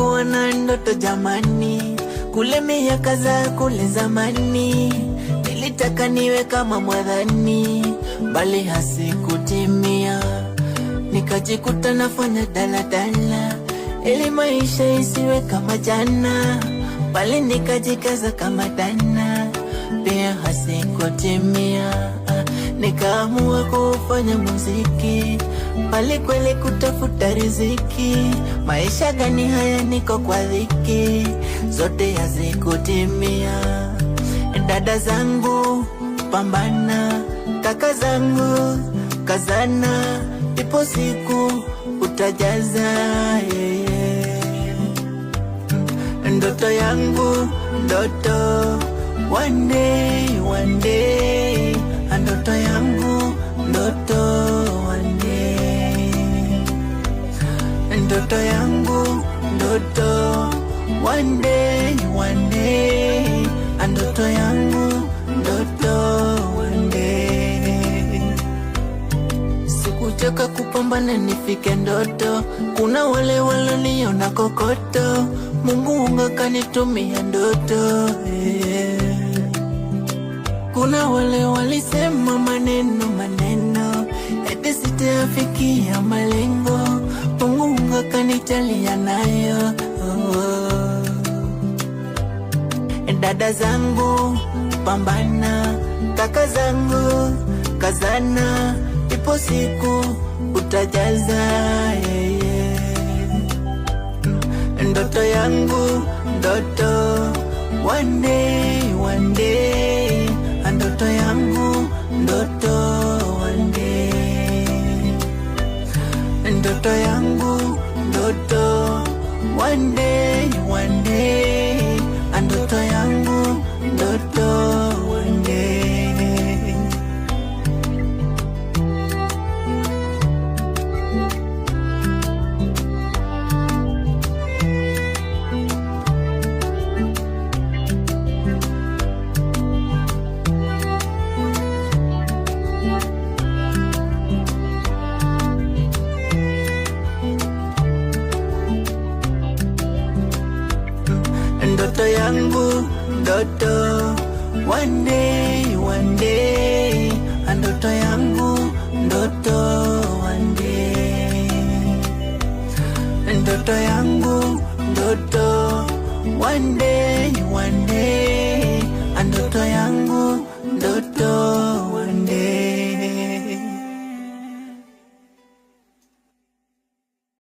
nilikuwa na ndoto jamani, kule miaka za kule zamani, nilitaka niwe kama Mwadhani, bali hasikutimia. Nikajikuta nafanya daladala, ili maisha isiwe kama jana, bali nikajikaza kama Dana, pia hasikutimia. Nikaamua kufanya muziki, bali kweli kutafuta riziki. Maisha gani haya, niko kwa dhiki, zote hazikutimia. Dada zangu pambana, kaka zangu kazana, ipo siku utajaza. Ndoto yangu ndoto, one day, one day. Ndoto yangu ndoto, one day. Ndoto yangu ndoto, one day, one day. Ndoto yangu ndoto, one day. Sikuchoka kupambana nifike ndoto, kuna wale waloniona kokoto, Mungu unga kanitumia ndoto, Kuna wale walisema maneno maneno, eti sitafikia malengo, Mungu unga kanijalia nayo, Dada zangu pambana, kaka zangu kazana, ipo siku utajaza, Ndoto yangu ndoto, one day, one day. Ndoto yangu ndoto, one day. Ndoto yangu ndoto, one day, one day. Ndoto yangu ndoto, one day. Ndoto yangu ndoto, one day, one day. Ndoto yangu ndoto, one day. Ndoto yangu ndoto, one day, one day. Ndoto yangu ndoto, one day.